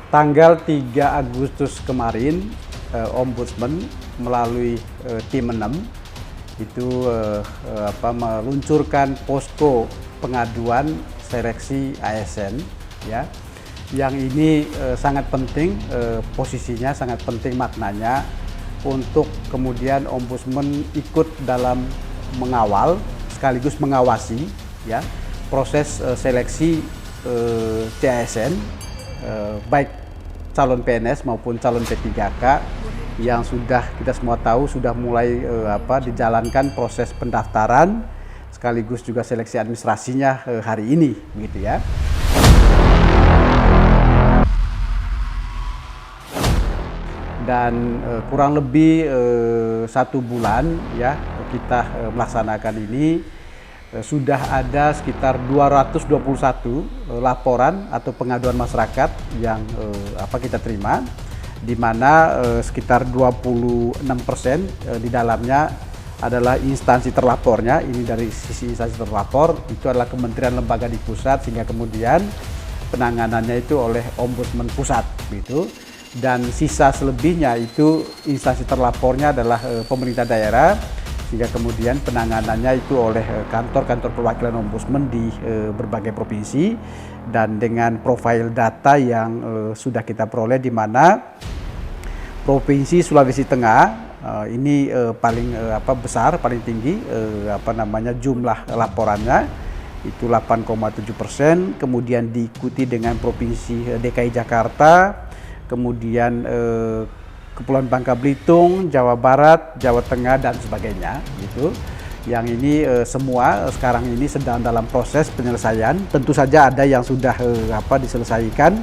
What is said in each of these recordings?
Tanggal 3 Agustus kemarin, Ombudsman melalui tim 6 itu meluncurkan posko pengaduan seleksi ASN, ya. Yang ini sangat penting, posisinya sangat penting maknanya untuk kemudian Ombudsman ikut dalam mengawal sekaligus mengawasi, ya, proses seleksi CASN, baik calon PNS maupun calon P3K yang sudah kita semua tahu sudah mulai dijalankan proses pendaftaran sekaligus juga seleksi administrasinya hari ini, begitu ya. Dan kurang lebih 1 bulan ya kita melaksanakan ini. Sudah ada sekitar 221 laporan atau pengaduan masyarakat yang kita terima, di mana sekitar 26% di dalamnya adalah instansi terlapornya. Ini dari sisi instansi terlapor itu adalah kementerian lembaga di pusat, sehingga kemudian penanganannya itu oleh Ombudsman pusat gitu. Dan sisa selebihnya itu instansi terlapornya adalah pemerintah daerah, sehingga kemudian penanganannya itu oleh kantor-kantor perwakilan Ombudsman di berbagai provinsi, dan dengan profil data yang sudah kita peroleh, di mana Provinsi Sulawesi Tengah ini paling besar, paling tinggi jumlah laporannya itu 8,7%, kemudian diikuti dengan Provinsi DKI Jakarta, kemudian Kepulauan Bangka Belitung, Jawa Barat, Jawa Tengah, dan sebagainya gitu. Yang ini semua sekarang ini sedang dalam proses penyelesaian. Tentu saja ada yang sudah diselesaikan,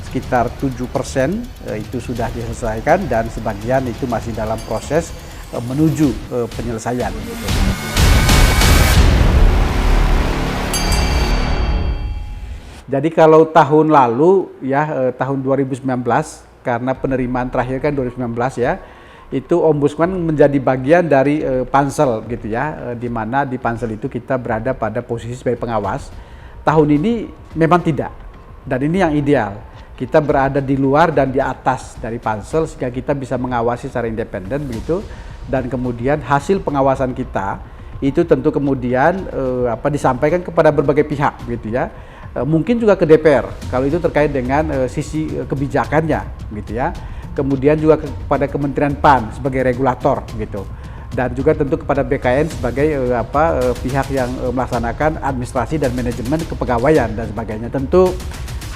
sekitar 7% itu sudah diselesaikan, dan sebagian itu masih dalam proses menuju penyelesaian gitu. Jadi kalau tahun lalu ya, tahun 2019, karena penerimaan terakhir kan 2019 ya, itu Ombudsman menjadi bagian dari pansel gitu ya, di mana di pansel itu kita berada pada posisi sebagai pengawas. Tahun ini memang tidak, dan ini yang ideal. Kita berada di luar dan di atas dari pansel, sehingga kita bisa mengawasi secara independen begitu, dan kemudian hasil pengawasan kita itu tentu kemudian disampaikan kepada berbagai pihak gitu ya. Mungkin juga ke DPR kalau itu terkait dengan sisi kebijakannya gitu ya. Kemudian juga kepada Kementerian PAN sebagai regulator gitu, dan juga tentu kepada BKN sebagai pihak yang melaksanakan administrasi dan manajemen kepegawaian dan sebagainya. Tentu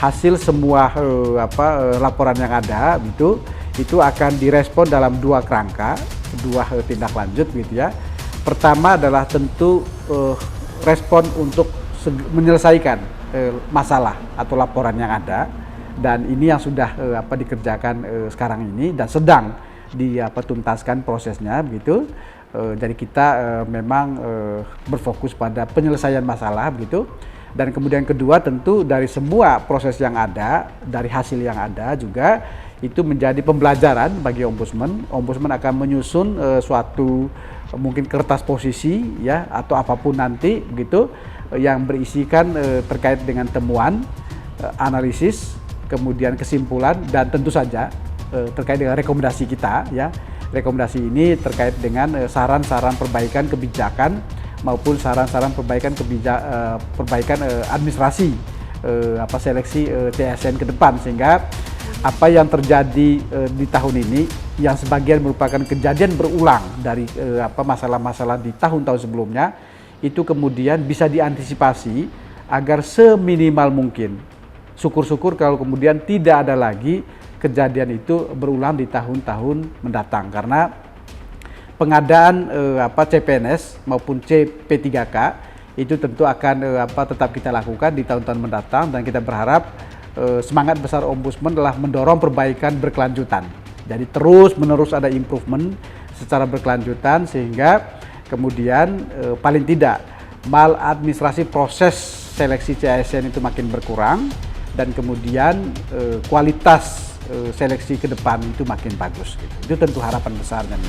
hasil semua laporan yang ada gitu itu akan direspon dalam 2 kerangka, 2 tindak lanjut gitu ya. Pertama adalah tentu respon untuk menyelesaikan masalah atau laporan yang ada, dan ini yang sudah dikerjakan sekarang ini dan sedang dituntaskan prosesnya begitu. Jadi kita memang berfokus pada penyelesaian masalah begitu. Dan kemudian kedua, tentu dari semua proses yang ada, dari hasil yang ada juga itu menjadi pembelajaran bagi Ombudsman. Ombudsman akan menyusun suatu mungkin kertas posisi ya, atau apapun nanti begitu, yang berisikan terkait dengan temuan, analisis, kemudian kesimpulan, dan tentu saja terkait dengan rekomendasi kita ya. Rekomendasi ini terkait dengan saran-saran perbaikan kebijakan maupun saran-saran perbaikan administrasi seleksi CASN ke depan, sehingga apa yang terjadi di tahun ini yang sebagian merupakan kejadian berulang dari masalah-masalah di tahun-tahun sebelumnya, itu kemudian bisa diantisipasi agar seminimal mungkin. Syukur-syukur kalau kemudian tidak ada lagi kejadian itu berulang di tahun-tahun mendatang, karena pengadaan CPNS maupun CP3K itu tentu akan tetap kita lakukan di tahun-tahun mendatang, dan kita berharap semangat besar Ombudsman adalah mendorong perbaikan berkelanjutan. Jadi terus-menerus ada improvement secara berkelanjutan, sehingga kemudian paling tidak maladministrasi proses seleksi CASN itu makin berkurang, dan kemudian kualitas seleksi ke depan itu makin bagus gitu. Itu tentu harapan besarnya.